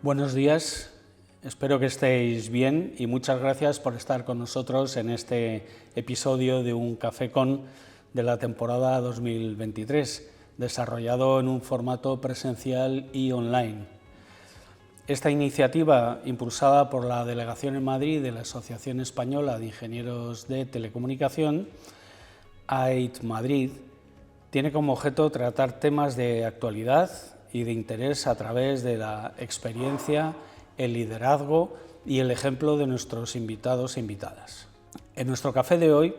Buenos días, espero que estéis bien y muchas gracias por estar con nosotros en este episodio de Un Café Con de la temporada 2023, desarrollado en un formato presencial y online. Esta iniciativa, impulsada por la Delegación en Madrid de la Asociación Española de Ingenieros de Telecomunicación, AIT Madrid, tiene como objeto tratar temas de actualidad y de interés a través de la experiencia, el liderazgo y el ejemplo de nuestros invitados e invitadas. En nuestro café de hoy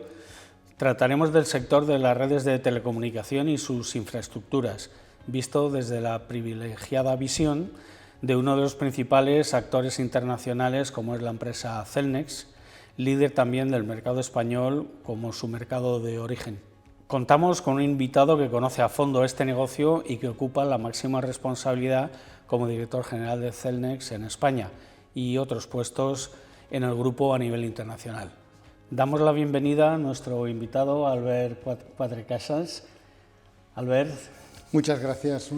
trataremos del sector de las redes de telecomunicación y sus infraestructuras, visto desde la privilegiada visión de uno de los principales actores internacionales como es la empresa Cellnex, líder también del mercado español como su mercado de origen. Contamos con un invitado que conoce a fondo este negocio y que ocupa la máxima responsabilidad como director general de Cellnex en España y otros puestos en el grupo a nivel internacional. Damos la bienvenida a nuestro invitado, Albert Cuatrecasas. Albert. Muchas gracias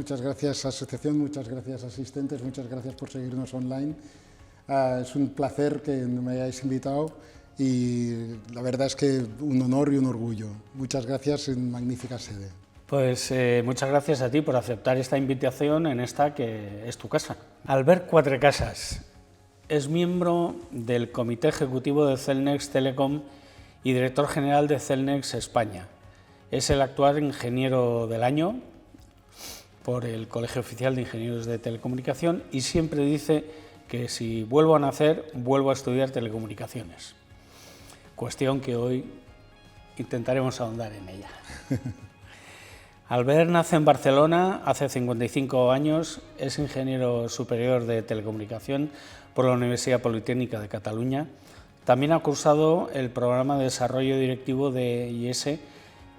asociación, muchas gracias asistentes, muchas gracias por seguirnos online. Es un placer que me hayáis invitado y la verdad es que un honor y un orgullo. Muchas gracias en magnífica sede. Pues muchas gracias a ti por aceptar esta invitación en esta que es tu casa. Albert Cuatrecasas es miembro del Comité Ejecutivo de Cellnex Telecom y director general de Cellnex España. Es el actual ingeniero del año por el Colegio Oficial de Ingenieros de Telecomunicación y siempre dice que si vuelvo a nacer, vuelvo a estudiar telecomunicaciones. Cuestión que hoy intentaremos ahondar en ella. Albert nace en Barcelona hace 55 años, es ingeniero superior de telecomunicación por la Universidad Politécnica de Cataluña. También ha cursado el programa de desarrollo directivo de IES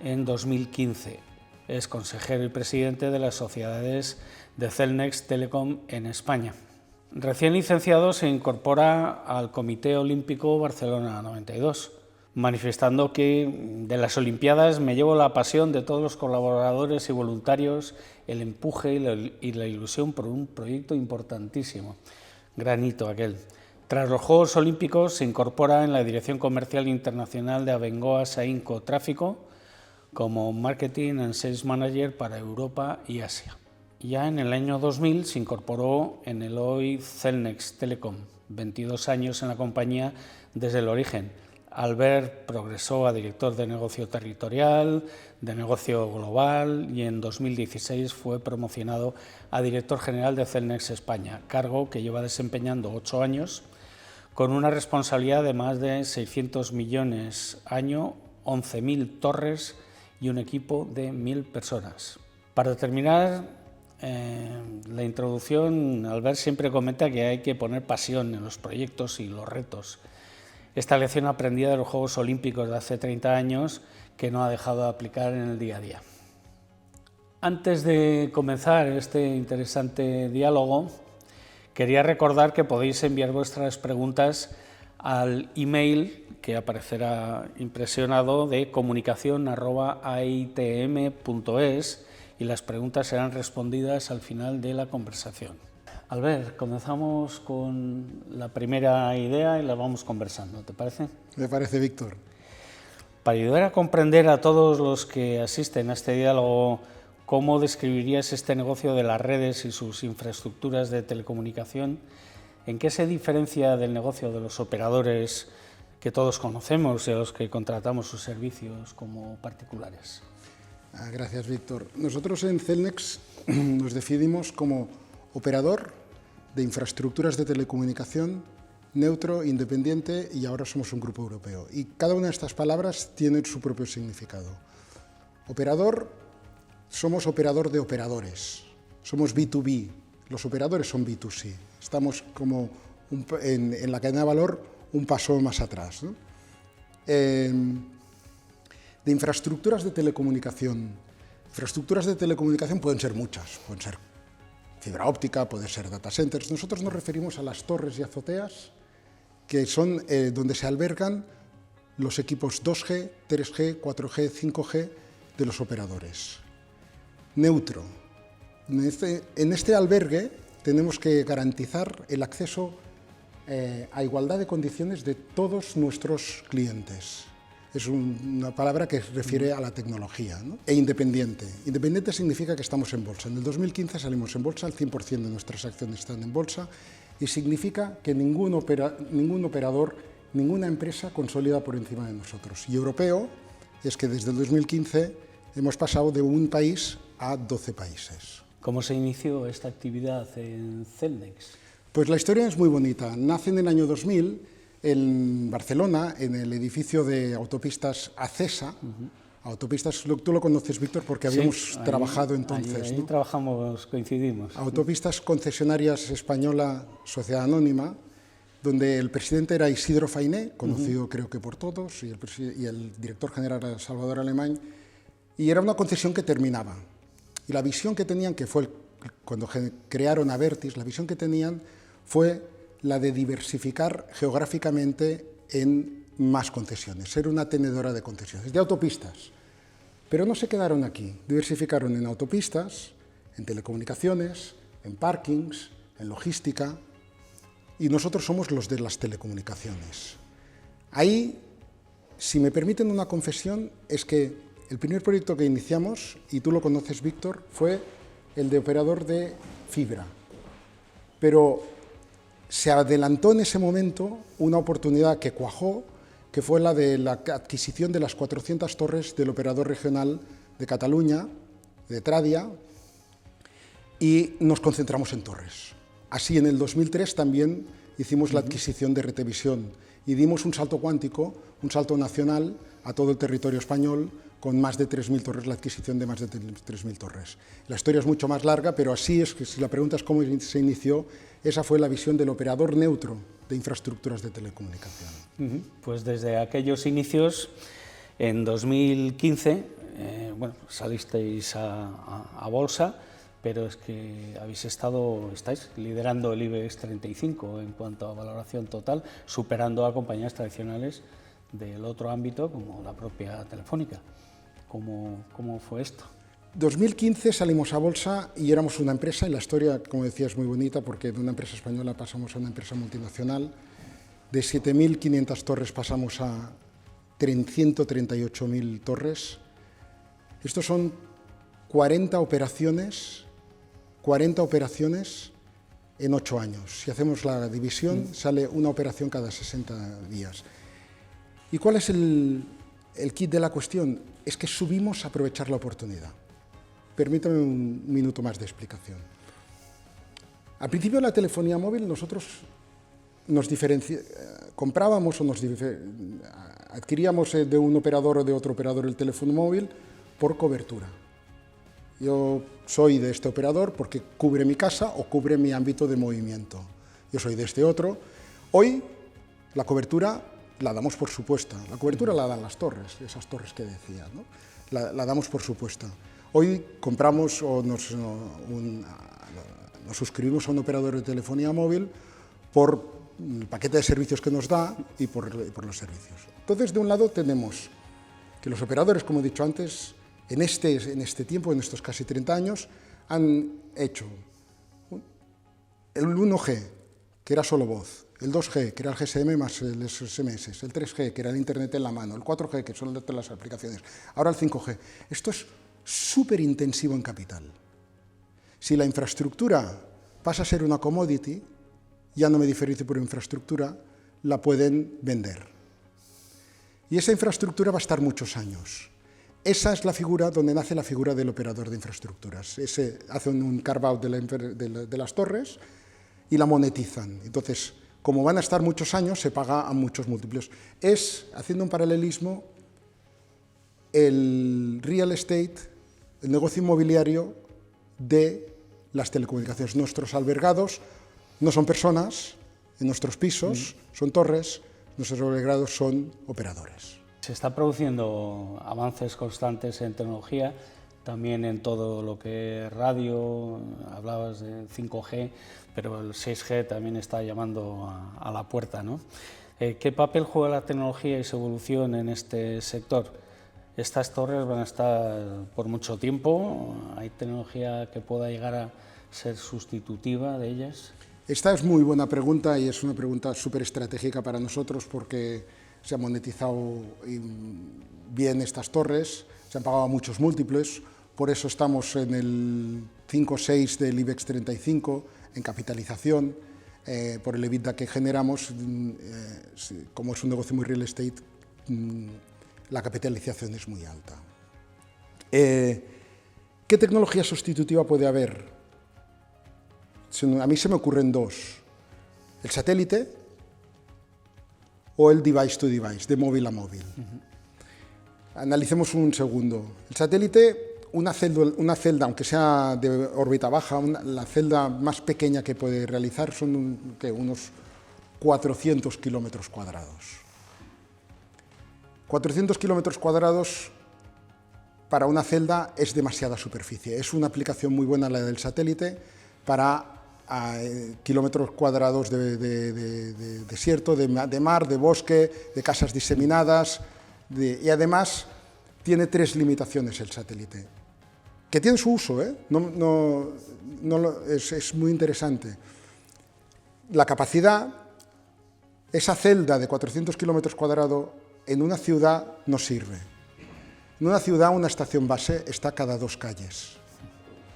en 2015. Es consejero y presidente de las sociedades de Cellnex Telecom en España. Recién licenciado se incorpora al Comité Olímpico Barcelona 92, manifestando que de las Olimpiadas me llevo la pasión de todos los colaboradores y voluntarios, el empuje y la ilusión por un proyecto importantísimo. Gran hito aquel. Tras los Juegos Olímpicos se incorpora en la Dirección Comercial Internacional de Abengoa Sainco Tráfico como Marketing and Sales Manager para Europa y Asia. Ya en el año 2000 se incorporó en el hoy Cellnex Telecom, 22 años en la compañía desde el origen. Albert progresó a director de negocio territorial, de negocio global y en 2016 fue promocionado a director general de Cellnex España, cargo que lleva desempeñando 8 años con una responsabilidad de más de 600 millones año, 11.000 torres y un equipo de 1.000 personas. Para terminar la introducción, Albert siempre comenta que hay que poner pasión en los proyectos y los retos. Esta lección aprendida de los Juegos Olímpicos de hace 30 años que no ha dejado de aplicar en el día a día. Antes de comenzar este interesante diálogo, quería recordar que podéis enviar vuestras preguntas al email que aparecerá impresionado de comunicación@aitm.es y las preguntas serán respondidas al final de la conversación. Albert, comenzamos con la primera idea y la vamos conversando, ¿te parece? Me parece, Víctor. Para ayudar a comprender a todos los que asisten a este diálogo, ¿cómo describirías este negocio de las redes y sus infraestructuras de telecomunicación? ¿En qué se diferencia del negocio de los operadores que todos conocemos y a los que contratamos sus servicios como particulares? Gracias, Víctor. Nosotros en Cellnex nos definimos como operador de infraestructuras de telecomunicación neutro, independiente y ahora somos un grupo europeo. Y cada una de estas palabras tiene su propio significado. Operador, somos operador de operadores, somos B2B, los operadores son B2C. Estamos como en la cadena de valor un paso más atrás, ¿no? De infraestructuras de telecomunicación. Infraestructuras de telecomunicación pueden ser muchas, pueden ser fibra óptica, pueden ser data centers. Nosotros nos referimos a las torres y azoteas, que son donde se albergan los equipos 2G, 3G, 4G, 5G de los operadores. Neutro. En este albergue tenemos que garantizar el acceso a igualdad de condiciones de todos nuestros clientes. Es una palabra que se refiere a la tecnología, ¿no? E independiente. Independiente significa que estamos en bolsa. En el 2015 salimos en bolsa, el 100% de nuestras acciones están en bolsa, y significa que ningún operador, ninguna empresa consolida por encima de nosotros. Y europeo es que desde el 2015 hemos pasado de un país a 12 países. ¿Cómo se inició esta actividad en Cellnex? Pues la historia es muy bonita. Nace en el año 2000 en Barcelona, en el edificio de autopistas Acesa. Autopistas, tú lo conoces, Víctor, porque habíamos trabajado entonces. Ahí trabajamos, coincidimos. Autopistas Concesionarias Española, Sociedad Anónima, donde el presidente era Isidro Fainé, conocido creo que por todos, y el director general era Salvador Alemany, y era una concesión que terminaba. Y la visión que tenían, que fue cuando crearon Abertis, la visión que tenían fue la de diversificar geográficamente en más concesiones, ser una tenedora de concesiones, de autopistas. Pero no se quedaron aquí, diversificaron en autopistas, en telecomunicaciones, en parkings, en logística, y nosotros somos los de las telecomunicaciones. Ahí, si me permiten una confesión, es que el primer proyecto que iniciamos, y tú lo conoces, Víctor, fue el de operador de fibra. Pero se adelantó en ese momento una oportunidad que cuajó, que fue la de la adquisición de las 400 torres del operador regional de Cataluña, de Tradia, y nos concentramos en torres. Así, en el 2003 también hicimos la adquisición de Retevisión y dimos un salto cuántico, un salto nacional a todo el territorio español, con más de 3.000 torres, la adquisición de más de 3.000 torres. La historia es mucho más larga, pero así es que, si la pregunta es cómo se inició, esa fue la visión del operador neutro de infraestructuras de telecomunicación. Pues desde aquellos inicios, en 2015, salisteis a bolsa, pero es que estáis liderando el IBEX 35 en cuanto a valoración total, superando a compañías tradicionales del otro ámbito, como la propia Telefónica. ¿Cómo fue esto? 2015 salimos a bolsa y éramos una empresa, y la historia, como decía, es muy bonita, porque de una empresa española pasamos a una empresa multinacional. De 7.500 torres pasamos a 138.000 torres. Estos son 40 operaciones en 8 años. Si hacemos la división, sale una operación cada 60 días. ¿Y cuál es el kit de la cuestión? Es que subimos a aprovechar la oportunidad. Permítame un minuto más de explicación. Al principio de la telefonía móvil nosotros comprábamos o adquiríamos de un operador o de otro operador el teléfono móvil por cobertura. Yo soy de este operador porque cubre mi casa o cubre mi ámbito de movimiento. Yo soy de este otro. Hoy la cobertura la damos por supuesta. La cobertura la dan las torres, esas torres que decía, ¿no? La damos por supuesta. Hoy compramos o nos suscribimos a un operador de telefonía móvil por el paquete de servicios que nos da y por los servicios. Entonces, de un lado tenemos que los operadores, como he dicho antes, en este tiempo, en estos casi 30 años, han hecho el 1G, que era solo voz, el 2G, que era el GSM más los SMS, el 3G, que era el Internet en la mano, el 4G, que son todas las aplicaciones, ahora el 5G. Esto es súper intensivo en capital. Si la infraestructura pasa a ser una commodity, ya no me diferencio por infraestructura, la pueden vender. Y esa infraestructura va a estar muchos años. Esa es la figura donde nace la figura del operador de infraestructuras. Hacen un carve-out de las torres y la monetizan. Entonces, como van a estar muchos años, se paga a muchos múltiplos. Es, haciendo un paralelismo, el real estate, el negocio inmobiliario de las telecomunicaciones. Nuestros albergados no son personas, en nuestros pisos son torres, nuestros albergados son operadores. Se está produciendo avances constantes en tecnología, también en todo lo que es radio, hablabas de 5G, pero el 6G también está llamando a la puerta, ¿no? ¿Qué papel juega la tecnología y su evolución en este sector? Estas torres van a estar por mucho tiempo, ¿hay tecnología que pueda llegar a ser sustitutiva de ellas? Esta es muy buena pregunta y es una pregunta súper estratégica para nosotros porque se han monetizado bien estas torres, se han pagado muchos múltiplos, por eso estamos en el 5 o 6 del IBEX 35 en capitalización, por el EBITDA que generamos, como es un negocio muy real estate, la capitalización es muy alta. ¿Qué tecnología sustitutiva puede haber? A mí se me ocurren dos, el satélite o el device to device, de móvil a móvil. Analicemos un segundo. El satélite, una celda, aunque sea de órbita baja, la celda más pequeña que puede realizar son unos 400 kilómetros cuadrados. 400 kilómetros cuadrados para una celda es demasiada superficie. Es una aplicación muy buena la del satélite para kilómetros cuadrados de desierto, de mar, de bosque, de casas diseminadas, y además tiene 3 limitaciones el satélite, que tiene su uso, es muy interesante. La capacidad, esa celda de 400 kilómetros cuadrados en una ciudad no sirve. En una ciudad una estación base está cada 2 calles.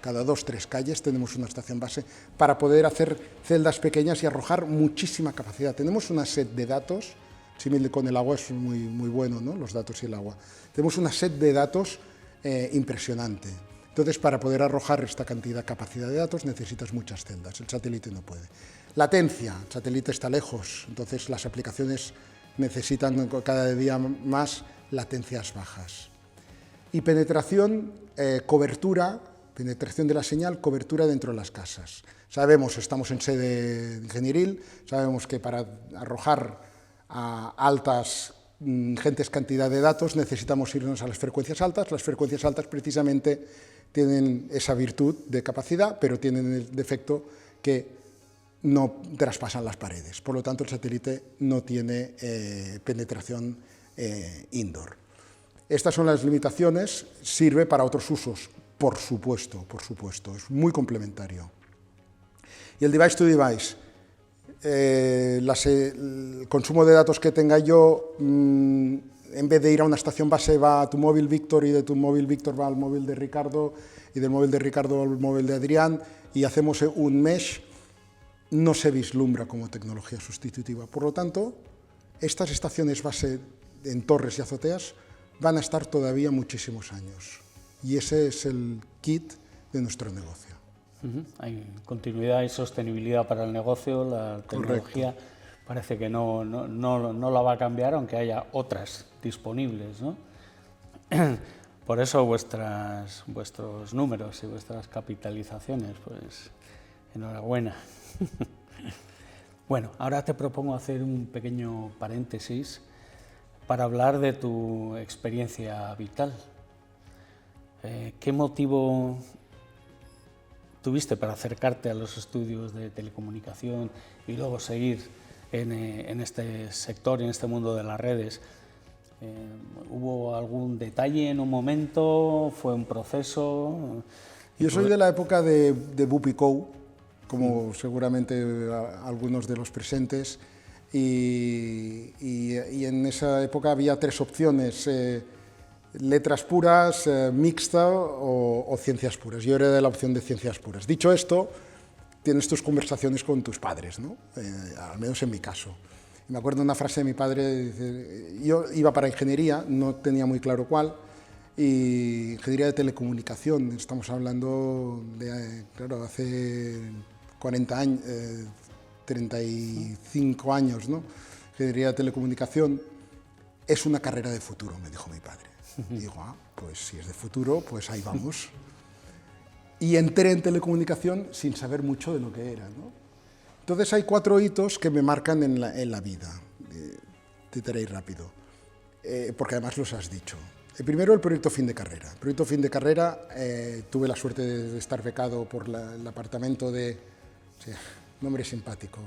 Cada 2 o 3 calles tenemos una estación base para poder hacer celdas pequeñas y arrojar muchísima capacidad. Tenemos una set de datos, símil con el agua es muy bueno, ¿no? Los datos y el agua. Tenemos una set de datos impresionante. Entonces, para poder arrojar esta capacidad de datos necesitas muchas celdas. El satélite no puede. Latencia, el satélite está lejos, entonces las aplicaciones necesitan cada día más latencias bajas. Y penetración, penetración de la señal, cobertura dentro de las casas. Sabemos, estamos en sede ingenieril, sabemos que para arrojar a altas, ingentes cantidad de datos necesitamos irnos a las frecuencias altas. Las frecuencias altas precisamente tienen esa virtud de capacidad, pero tienen el defecto que no traspasan las paredes. Por lo tanto, el satélite no tiene penetración indoor. Estas son las limitaciones, sirve para otros usos. Por supuesto, es muy complementario. Y el device to device, el consumo de datos que tenga yo, en vez de ir a una estación base va a tu móvil Víctor y de tu móvil Víctor va al móvil de Ricardo y del móvil de Ricardo al móvil de Adrián y hacemos un mesh, no se vislumbra como tecnología sustitutiva. Por lo tanto, estas estaciones base en torres y azoteas van a estar todavía muchísimos años. Y ese es el kit de nuestro negocio. Hay continuidad y sostenibilidad para el negocio, la tecnología Correcto. parece que no la va a cambiar, aunque haya otras disponibles, ¿no? Por eso vuestros números y vuestras capitalizaciones, pues enhorabuena. Bueno, ahora te propongo hacer un pequeño paréntesis para hablar de tu experiencia vital. ¿Qué motivo tuviste para acercarte a los estudios de telecomunicación y luego seguir en este sector, en este mundo de las redes? ¿Hubo algún detalle en un momento? ¿Fue un proceso? Yo soy de la época de Bupico, como seguramente algunos de los presentes, y en esa época había 3 opciones. Letras puras, mixta o ciencias puras. Yo era de la opción de ciencias puras. Dicho esto, tienes tus conversaciones con tus padres, ¿no? Al menos en mi caso. Y me acuerdo una frase de mi padre, dice, yo iba para ingeniería, no tenía muy claro cuál, y ingeniería de telecomunicación, estamos hablando de, claro, hace 40 años, 35 años, ¿no? Ingeniería de telecomunicación es una carrera de futuro, me dijo mi padre. Y digo, pues si es de futuro, pues ahí vamos. Y entré en telecomunicación sin saber mucho de lo que era, ¿no? Entonces hay 4 hitos que me marcan en la vida. Te diré rápido, porque además los has dicho. El primero, el proyecto fin de carrera. El proyecto fin de carrera, tuve la suerte de estar becado por el apartamento de... Sí, nombre simpático.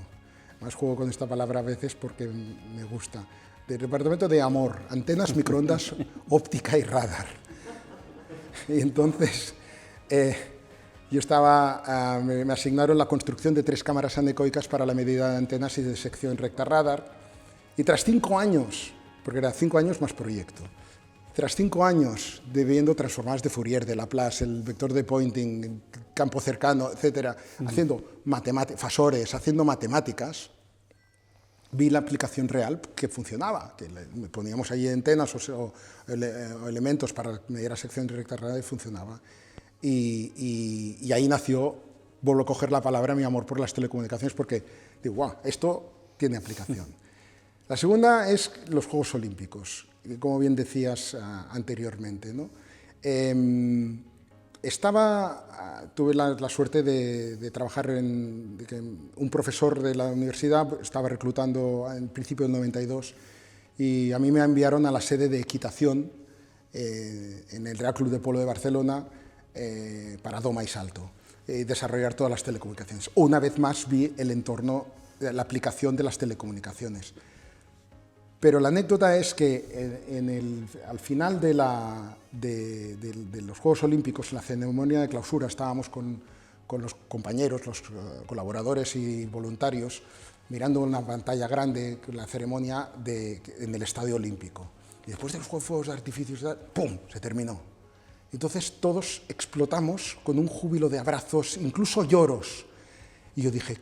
Más juego con esta palabra a veces porque me gusta. Del departamento de Amor, antenas, microondas, óptica y radar. Y entonces, Yo me asignaron la construcción de 3 cámaras anecoicas para la medida de antenas y de sección recta radar, y tras 5 años, porque era 5 años más proyecto, tras 5 años de viendo transformadas de Fourier, de Laplace, el vector de Poynting, campo cercano, etcétera, haciendo fasores, haciendo matemáticas, vi la aplicación real que funcionaba, que poníamos ahí antenas o elementos para medir la sección recta radar y funcionaba. Y ahí nació, vuelvo a coger la palabra, mi amor por las telecomunicaciones, porque digo, wow, esto tiene aplicación. La segunda es los Juegos Olímpicos, como bien decías anteriormente, ¿no? Tuve la suerte de trabajar un profesor de la universidad estaba reclutando en principio del 92 y a mí me enviaron a la sede de equitación en el Real Club de Polo de Barcelona para doma y salto, desarrollar todas las telecomunicaciones. Una vez más vi el entorno, la aplicación de las telecomunicaciones. Pero la anécdota es que al final de los Juegos Olímpicos, en la ceremonia de clausura, estábamos con los compañeros, los colaboradores y voluntarios, mirando una pantalla grande, la ceremonia en el Estadio Olímpico. Y después de los Juegos de Artificios, ¡pum!, se terminó. Entonces todos explotamos con un júbilo de abrazos, incluso lloros. Y yo dije,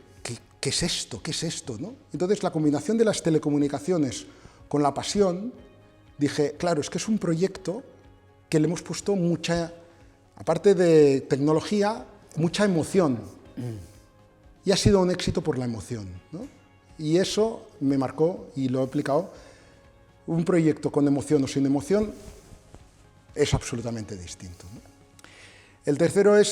¿qué es esto? ¿Qué es esto? ¿No? Entonces la combinación de las telecomunicaciones con la pasión, dije, claro, es que es un proyecto que le hemos puesto mucha, aparte de tecnología, mucha emoción. Y ha sido un éxito por la emoción, ¿no? Y eso me marcó y lo he aplicado. Un proyecto con emoción o sin emoción es absolutamente distinto, ¿no? El tercero es,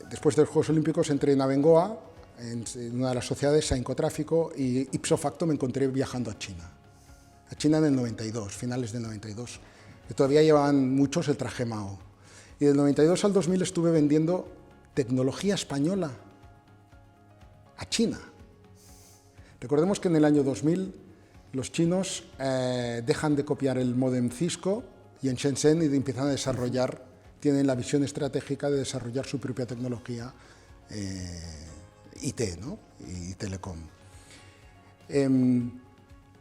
después de los Juegos Olímpicos, entré en Abengoa, en una de las sociedades, Sainco-Tráfico, y ipso facto me encontré viajando a China en el 92, finales del 92, que todavía llevaban muchos el traje Mao. Y del 92 al 2000 estuve vendiendo tecnología española a China. Recordemos que en el año 2000 los chinos dejan de copiar el módem Cisco y en Shenzhen empiezan a desarrollar, tienen la visión estratégica de desarrollar su propia tecnología IT, ¿no? Y telecom.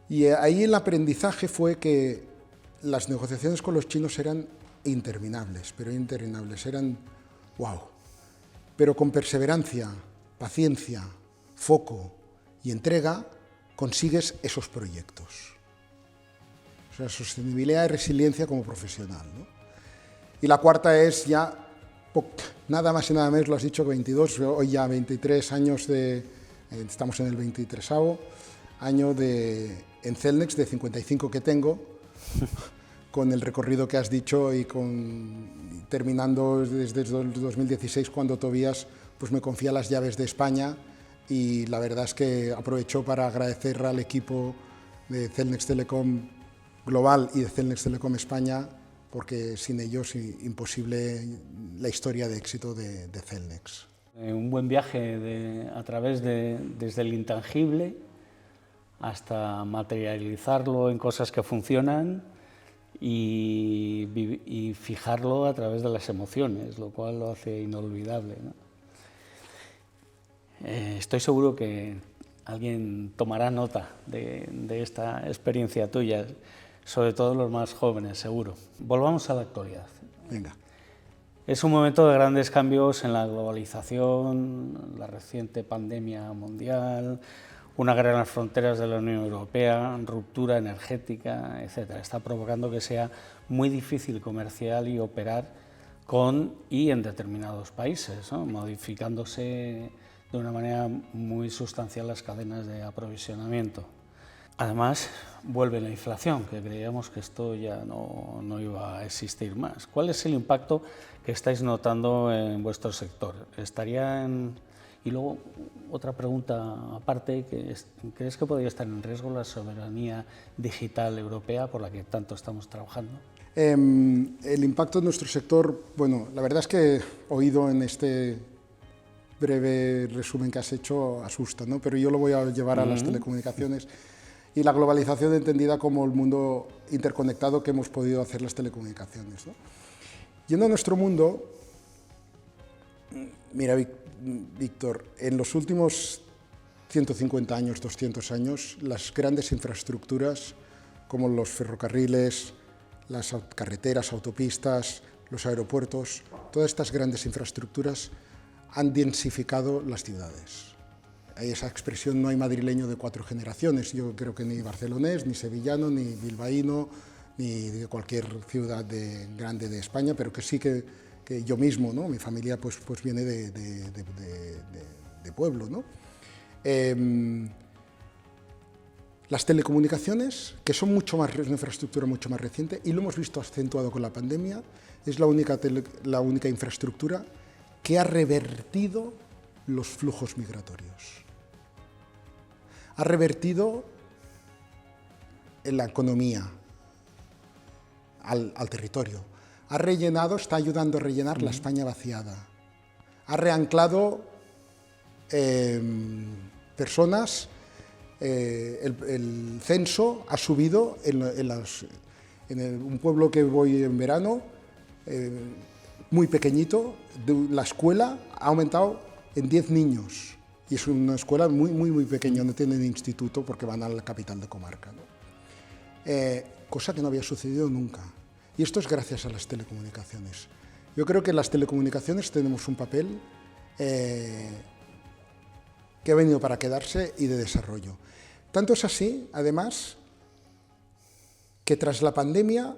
Y ahí el aprendizaje fue que las negociaciones con los chinos eran interminables, eran wow. Pero con perseverancia, paciencia, foco y entrega consigues esos proyectos. O sea, sostenibilidad y resiliencia como profesional, ¿no? Y la cuarta es ya nada más y nada menos, lo has dicho, 22, hoy ya 23 años estamos en el 23º año en Cellnex, de 55 que tengo, con el recorrido que has dicho y terminando desde el 2016, cuando Tobías pues me confía las llaves de España, y la verdad es que aprovecho para agradecer al equipo de Cellnex Telecom Global y de Cellnex Telecom España, porque sin ellos imposible la historia de éxito de Cellnex. Un buen viaje desde el intangible hasta materializarlo en cosas que funcionan y fijarlo a través de las emociones, lo cual lo hace inolvidable, ¿no? Estoy seguro que alguien tomará nota de esta experiencia tuya, sobre todo los más jóvenes, seguro. Volvamos a la actualidad. Venga. Es un momento de grandes cambios en la globalización, la reciente pandemia mundial, una guerra en las fronteras de la Unión Europea, ruptura energética, etc. Está provocando que sea muy difícil comercial y operar con y en determinados países, ¿no? Modificándose de una manera muy sustancial las cadenas de aprovisionamiento. Además, vuelve la inflación, que creíamos que esto ya no iba a existir más. ¿Cuál es el impacto que estáis notando en vuestro sector? Y luego, otra pregunta aparte, ¿crees que podría estar en riesgo la soberanía digital europea por la que tanto estamos trabajando? El impacto en nuestro sector, bueno, la verdad es que oído en este breve resumen que has hecho asusta, ¿no? Pero yo lo voy a llevar a las telecomunicaciones y la globalización entendida como el mundo interconectado que hemos podido hacer las telecomunicaciones, ¿no? Yendo a nuestro mundo, Mira, Víctor, en los últimos 150 años, 200 años, las grandes infraestructuras como los ferrocarriles, las carreteras, autopistas, los aeropuertos, todas estas grandes infraestructuras han densificado las ciudades. Hay esa expresión, no hay madrileño de 4 generaciones. Yo creo que ni barcelonés, ni sevillano, ni bilbaíno, ni de cualquier ciudad grande de España, pero que sí que yo mismo, ¿no? Mi familia pues viene de pueblo, ¿no? Las telecomunicaciones, que son una infraestructura mucho más reciente, y lo hemos visto acentuado con la pandemia, es la única infraestructura que ha revertido los flujos migratorios. Ha revertido en la economía al territorio. Ha rellenado, está ayudando a rellenar la España vaciada. Ha reanclado personas. El censo ha subido en un pueblo que voy en verano, muy pequeñito, la escuela ha aumentado en 10 niños. Y es una escuela muy pequeña, no tienen instituto porque van a la capital de comarca, ¿no? Cosa que no había sucedido nunca. Y esto es gracias a las telecomunicaciones. Yo creo que en las telecomunicaciones tenemos un papel que ha venido para quedarse y de desarrollo. Tanto es así, además, que tras la pandemia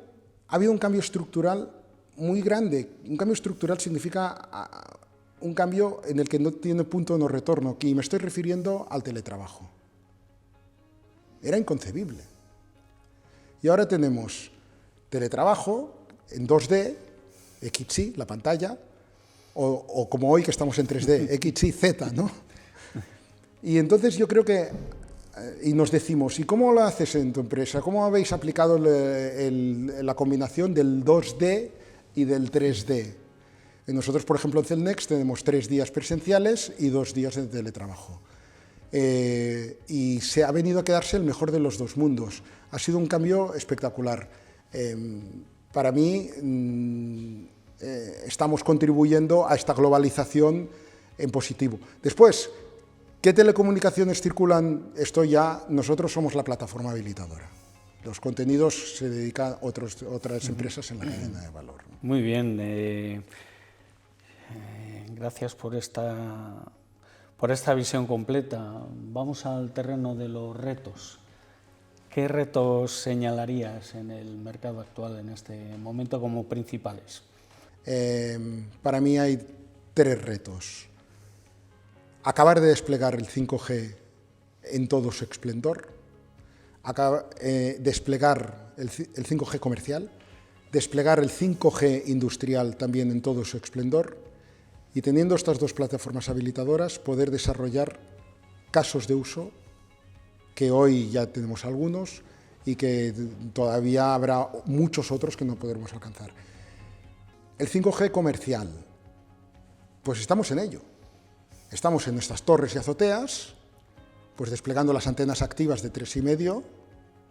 ha habido un cambio estructural muy grande. Un cambio estructural significa un cambio en el que no tiene punto de no retorno, y me estoy refiriendo al teletrabajo. Era inconcebible. Y ahora tenemos teletrabajo en 2D, XY, la pantalla, o como hoy que estamos en 3D, XYZ, ¿no? Y entonces yo creo que, y nos decimos, ¿y cómo lo haces en tu empresa? ¿Cómo habéis aplicado la combinación del 2D y del 3D? Nosotros, por ejemplo, en Celnex tenemos 3 días presenciales y 2 días de teletrabajo. Y se ha venido a quedarse el mejor de los dos mundos. Ha sido un cambio espectacular. Para mí, estamos contribuyendo a esta globalización en positivo. Después, ¿qué telecomunicaciones circulan? Esto ya, nosotros somos la plataforma habilitadora. Los contenidos se dedican a otras empresas en la cadena de valor. Muy bien. Gracias por esta visión completa. Vamos al terreno de los retos. ¿Qué retos señalarías en el mercado actual en este momento como principales? Para mí hay 3 retos. Acabar de desplegar el 5G en todo su esplendor, desplegar el 5G comercial, desplegar el 5G industrial también en todo su esplendor, y teniendo estas 2 plataformas habilitadoras, poder desarrollar casos de uso, que hoy ya tenemos algunos y que todavía habrá muchos otros que no podremos alcanzar. El 5G comercial, pues estamos en ello. Estamos en estas torres y azoteas, pues desplegando las antenas activas de 3,5,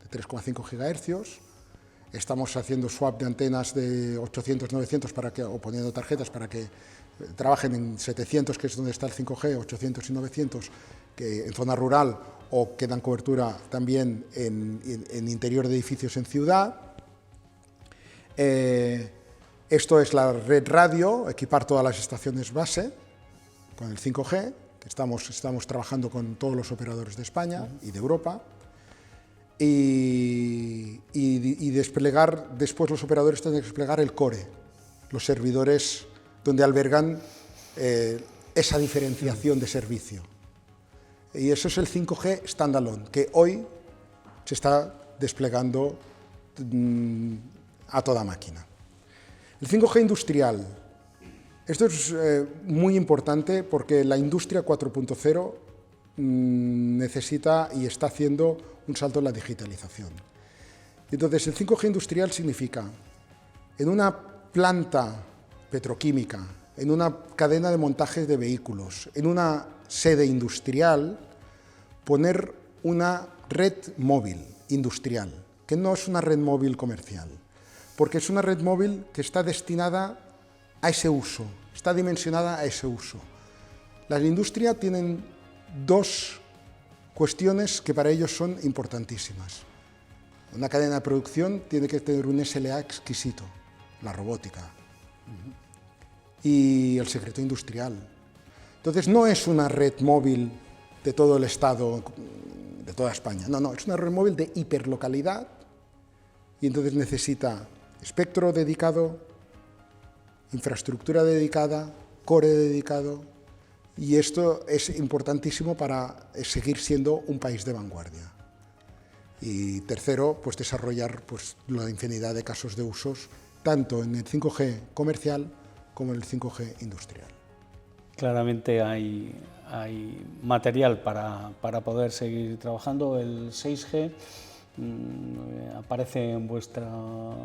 de 3,5 GHz. Estamos haciendo swap de antenas de 800, 900 o poniendo tarjetas para que trabajen en 700, que es donde está el 5G, 800 y 900, que en zona rural, o que dan cobertura también en interior de edificios en ciudad. Esto es la red radio, equipar todas las estaciones base con el 5G, que estamos trabajando con todos los operadores de España y de Europa. Y desplegar, después los operadores tienen que desplegar el core, los servidores donde albergan esa diferenciación de servicio. Y eso es el 5G standalone, que hoy se está desplegando a toda máquina. El 5G industrial. Esto es muy importante porque la industria 4.0 necesita y está haciendo un salto en la digitalización. Entonces, el 5G industrial significa, en una planta petroquímica, en una cadena de montaje de vehículos, en una sede industrial, poner una red móvil industrial, que no es una red móvil comercial, porque es una red móvil que está destinada a ese uso. está dimensionada a ese uso. La industria tienen dos cuestiones que para ellos son importantísimas. Una cadena de producción tiene que tener un SLA exquisito, la robótica, y el secreto industrial. Entonces no es una red móvil de todo el Estado, de toda España, no, es una red móvil de hiperlocalidad, y entonces necesita espectro dedicado, infraestructura dedicada, core dedicado, y esto es importantísimo para seguir siendo un país de vanguardia. Y tercero, pues desarrollar pues, la infinidad de casos de usos, tanto en el 5G comercial como en el 5G industrial. Claramente hay material para poder seguir trabajando. El 6G aparece en vuestros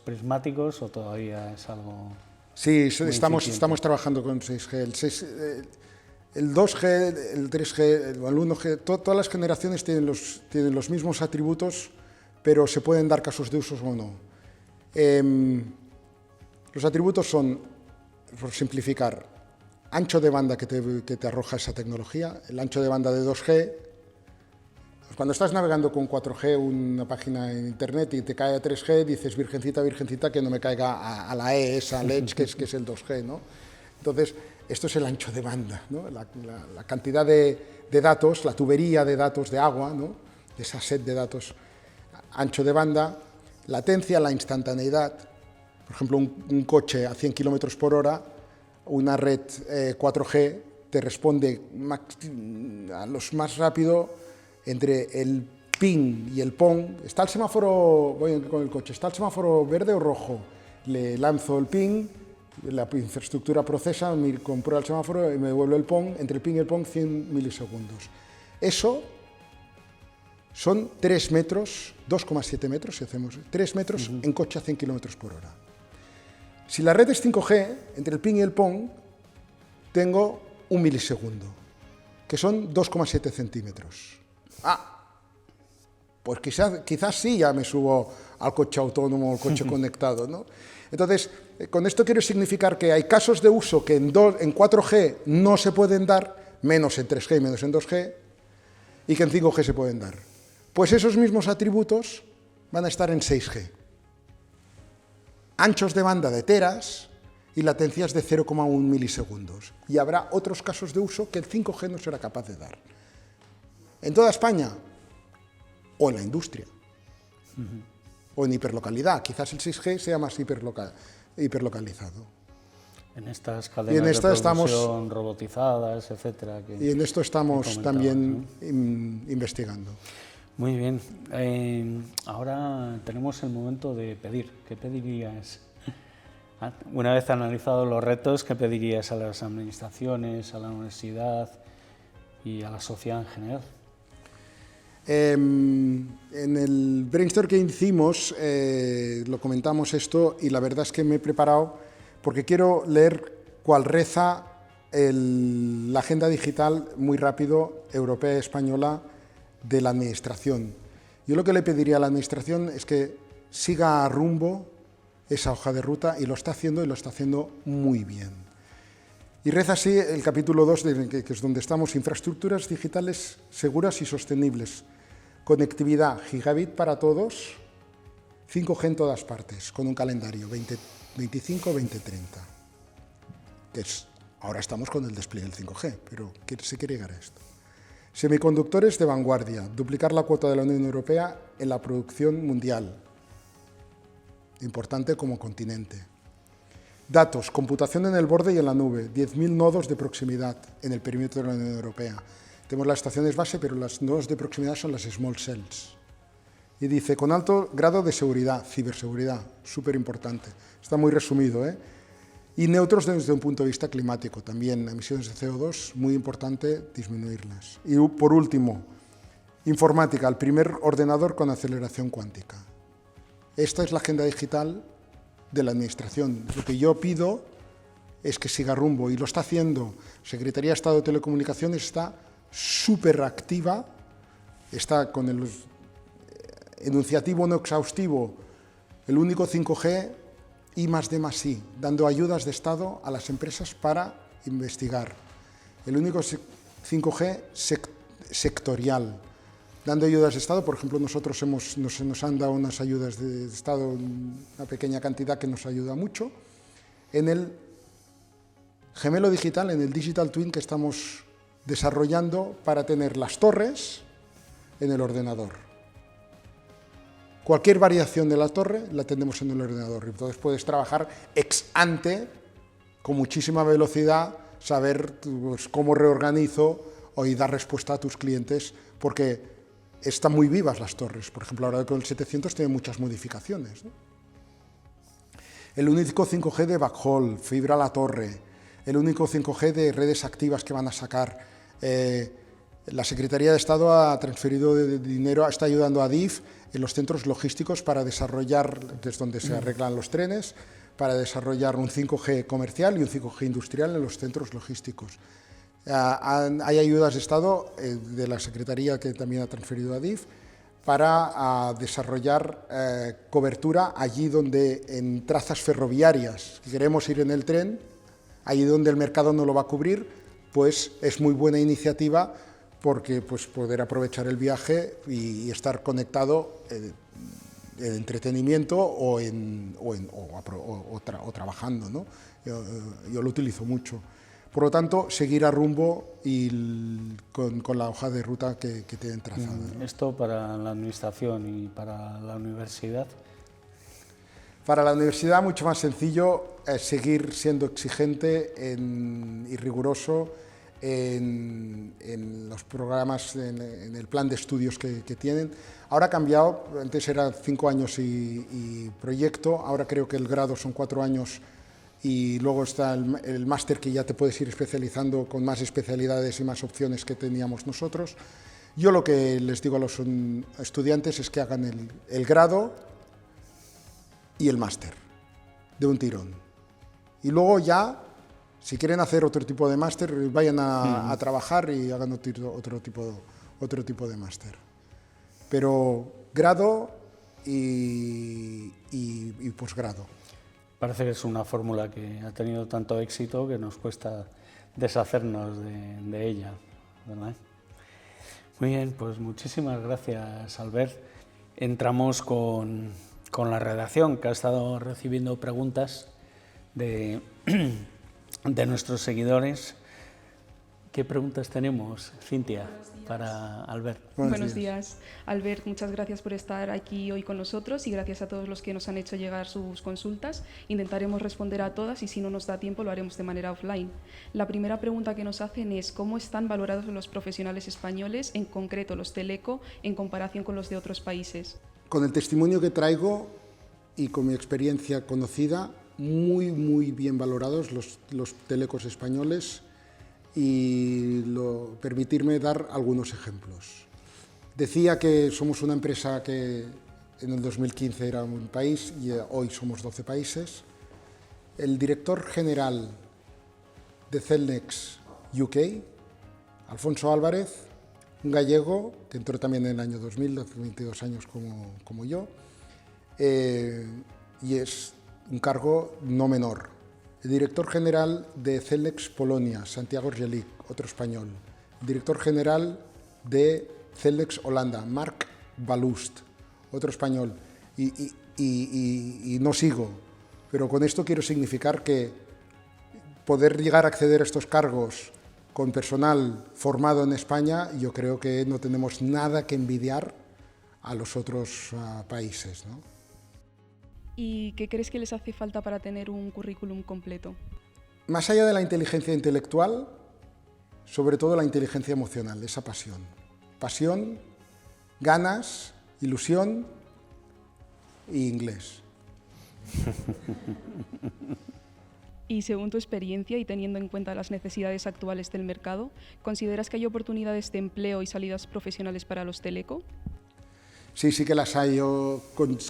prismáticos, o todavía es algo... Sí, estamos trabajando con 6G. El 2G, el 3G, el 1G, todas las generaciones tienen los mismos atributos, pero se pueden dar casos de usos o no. Los atributos son, por simplificar, ancho de banda que te arroja esa tecnología, el ancho de banda de 2G. Cuando estás navegando con 4G una página en internet y te cae a 3G, dices, virgencita, virgencita, que no me caiga a la E, esa Edge, que es el 2G, ¿no? Entonces, esto es el ancho de banda, ¿no? La cantidad de datos, la tubería de datos de agua, ¿no? Esa set de datos, ancho de banda, latencia, la instantaneidad. Por ejemplo, un coche a 100 km por hora, una red 4G te responde a los más rápido entre el ping y el pong. Está el semáforo, voy con el coche, está el semáforo verde o rojo, le lanzo el ping, la infraestructura procesa, me comprueba el semáforo y me devuelve el pong, entre el ping y el pong 100 milisegundos. Eso son 3 metros, 2,7 metros, si hacemos 3 metros en coche a 100 km por hora. Si la red es 5G, entre el ping y el pong, tengo 1 milisegundo, que son 2,7 centímetros. Pues quizás sí ya me subo al coche autónomo o al coche conectado, ¿no? Entonces, con esto quiero significar que hay casos de uso que en 4G no se pueden dar, menos en 3G y menos en 2G, y que en 5G se pueden dar. Pues esos mismos atributos van a estar en 6G. Anchos de banda de teras y latencias de 0,1 milisegundos. Y habrá otros casos de uso que el 5G no será capaz de dar. En toda España, o en la industria, o en hiperlocalidad. Quizás el 6G sea más hiperlocalizado. En estas cadenas de producción robotizadas, etcétera. Y en esto estamos también investigando. Muy bien. Ahora tenemos el momento de pedir. ¿Qué pedirías? Una vez analizados los retos, ¿qué pedirías a las administraciones, a la universidad y a la sociedad en general? En el brainstorm que hicimos lo comentamos esto, y la verdad es que me he preparado porque quiero leer cuál reza la agenda digital muy rápido, europea y española, de la administración. Yo lo que le pediría a la administración es que siga a rumbo esa hoja de ruta, y lo está haciendo, y lo está haciendo muy bien. Y reza así el capítulo 2, que es donde estamos: infraestructuras digitales seguras y sostenibles, conectividad, gigabit para todos, 5G en todas partes, con un calendario 2025-2030. Ahora estamos con el despliegue del 5G, pero se quiere llegar a esto. Semiconductores de vanguardia, duplicar la cuota de la Unión Europea en la producción mundial, importante como continente. Datos, computación en el borde y en la nube, 10.000 nodos de proximidad en el perímetro de la Unión Europea. Tenemos las estaciones base, pero los nodos de proximidad son las small cells. Y dice, con alto grado de seguridad, ciberseguridad, súper importante. Está muy resumido, ¿eh? Y neutros desde un punto de vista climático, también emisiones de CO2, muy importante disminuirlas. Y por último, informática, el primer ordenador con aceleración cuántica. Esta es la agenda digital de la administración. Lo que yo pido es que siga rumbo, y lo está haciendo. Secretaría de Estado de Telecomunicaciones está súper activa, está con el enunciativo no exhaustivo, el único 5G I+D+I, dando ayudas de Estado a las empresas para investigar. El único 5G sectorial, dando ayudas de Estado. Por ejemplo, nosotros nos han dado unas ayudas de Estado, una pequeña cantidad que nos ayuda mucho. En el gemelo digital, en el Digital Twin que estamos desarrollando para tener las torres en el ordenador. Cualquier variación de la torre la tenemos en el ordenador. Entonces puedes trabajar ex ante, con muchísima velocidad, saber pues, cómo reorganizo y dar respuesta a tus clientes, porque están muy vivas las torres. Por ejemplo, ahora con el 700 tiene muchas modificaciones, ¿no? El único 5G de backhaul, fibra a la torre, el único 5G de redes activas que van a sacar. La Secretaría de Estado ha transferido dinero, está ayudando a DIF en los centros logísticos para desarrollar, desde donde se arreglan los trenes, para desarrollar un 5G comercial y un 5G industrial en los centros logísticos. Hay ayudas de Estado de la Secretaría que también ha transferido a DIF para desarrollar cobertura allí donde en trazas ferroviarias, si queremos ir en el tren, allí donde el mercado no lo va a cubrir, pues es muy buena iniciativa porque pues, poder aprovechar el viaje y estar conectado en entretenimiento o trabajando, ¿no? Yo lo utilizo mucho. Por lo tanto, seguir a rumbo y con la hoja de ruta que tienen trazada, ¿no? Esto para la administración y para la universidad. Para la universidad, mucho más sencillo, seguir siendo exigente y riguroso en los programas, en el plan de estudios que tienen. Ahora ha cambiado, antes era 5 años y proyecto, ahora creo que el grado son 4 años y luego está el máster, que ya te puedes ir especializando con más especialidades y más opciones que teníamos nosotros. Yo lo que les digo a los estudiantes es que hagan el grado y el máster de un tirón. Y luego ya, si quieren hacer otro tipo de máster, vayan a trabajar y hagan otro tipo de máster. Pero grado y posgrado. Parece que es una fórmula que ha tenido tanto éxito que nos cuesta deshacernos de ella, ¿verdad? Muy bien, pues muchísimas gracias, Albert. Entramos con la redacción, que ha estado recibiendo preguntas de nuestros seguidores. ¿Qué preguntas tenemos, Cintia, para Albert? Buenos días, Albert. Muchas gracias por estar aquí hoy con nosotros y gracias a todos los que nos han hecho llegar sus consultas. Intentaremos responder a todas y si no nos da tiempo lo haremos de manera offline. La primera pregunta que nos hacen es ¿cómo están valorados los profesionales españoles, en concreto los teleco, en comparación con los de otros países? Con el testimonio que traigo y con mi experiencia conocida, muy bien valorados los telecos españoles. Y permitirme dar algunos ejemplos. Decía que somos una empresa que en el 2015 era un país y hoy somos 12 países. El director general de Cellnex UK, Alfonso Álvarez, un gallego que entró también en el año 2000, hace 22 años como yo, y es un cargo no menor. El director general de Cellnex Polonia, Santiago Rjelic, otro español. El director general de Cellnex Holanda, Marc Balust, otro español. Y no sigo, pero con esto quiero significar que poder llegar a acceder a estos cargos con personal formado en España, yo creo que no tenemos nada que envidiar a los otros países, ¿no? ¿Y qué crees que les hace falta para tener un currículum completo? Más allá de la inteligencia intelectual, sobre todo la inteligencia emocional, esa pasión. Pasión, ganas, ilusión y inglés. Y según tu experiencia y teniendo en cuenta las necesidades actuales del mercado, ¿consideras que hay oportunidades de empleo y salidas profesionales para los teleco? Sí que las hay. Yo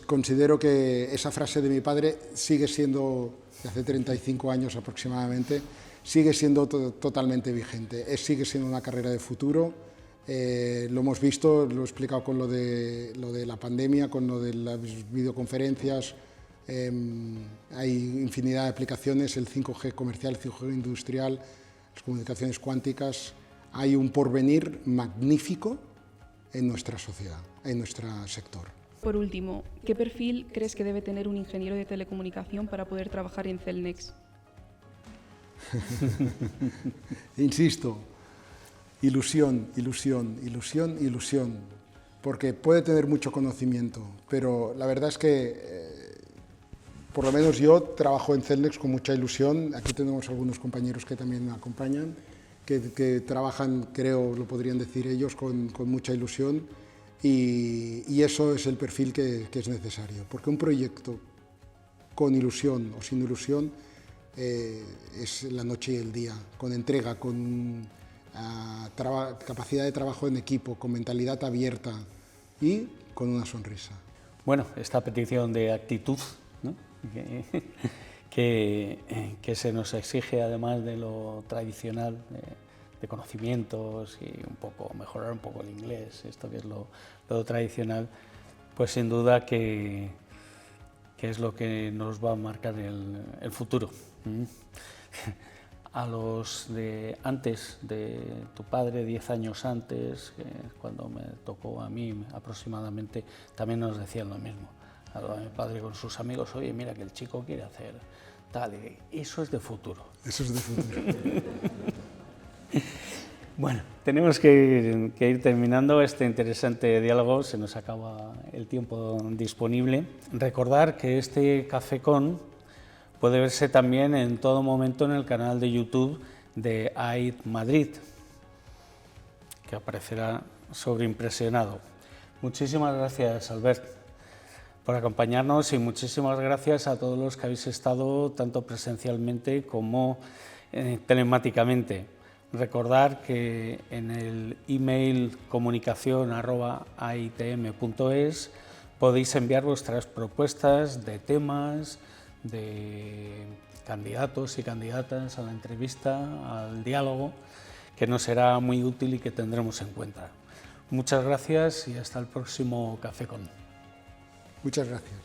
considero que esa frase de mi padre sigue siendo, de hace 35 años aproximadamente, sigue siendo totalmente vigente. Sigue siendo una carrera de futuro. Lo hemos visto, lo he explicado con lo de la pandemia, con lo de las videoconferencias. Hay infinidad de aplicaciones, el 5G comercial, el 5G industrial, las comunicaciones cuánticas. Hay un porvenir magnífico en nuestra sociedad, en nuestro sector. Por último, ¿qué perfil crees que debe tener un ingeniero de telecomunicación para poder trabajar en Cellnex? Insisto, ilusión, ilusión, ilusión, ilusión, porque puede tener mucho conocimiento, pero la verdad es que, por lo menos yo trabajo en Cellnex con mucha ilusión. Aquí tenemos algunos compañeros que también me acompañan, que trabajan, creo, lo podrían decir ellos, con mucha ilusión, y eso es el perfil que es necesario, porque un proyecto con ilusión o sin ilusión es la noche y el día, con entrega, con capacidad de trabajo en equipo, con mentalidad abierta y con una sonrisa. Bueno, esta petición de actitud, ¿no? que se nos exige, además de lo tradicional, de conocimientos y mejorar un poco el inglés, esto que es lo tradicional, pues sin duda que es lo que nos va a marcar el futuro. A los de antes de tu padre, 10 años antes, cuando me tocó a mí aproximadamente, también nos decían lo mismo. A mi padre con sus amigos: oye, mira que el chico quiere hacer tal, y eso es de futuro. Eso es de futuro. Bueno, tenemos que ir terminando este interesante diálogo, se nos acaba el tiempo disponible. Recordar que este Café Con puede verse también en todo momento en el canal de YouTube de AID Madrid, que aparecerá sobreimpresionado. Muchísimas gracias, Albert, por acompañarnos, y muchísimas gracias a todos los que habéis estado tanto presencialmente como telemáticamente. Recordar que en el email comunicación@aitm.es podéis enviar vuestras propuestas de temas, de candidatos y candidatas a la entrevista, al diálogo, que nos será muy útil y que tendremos en cuenta. Muchas gracias y hasta el próximo Café Con. Muchas gracias.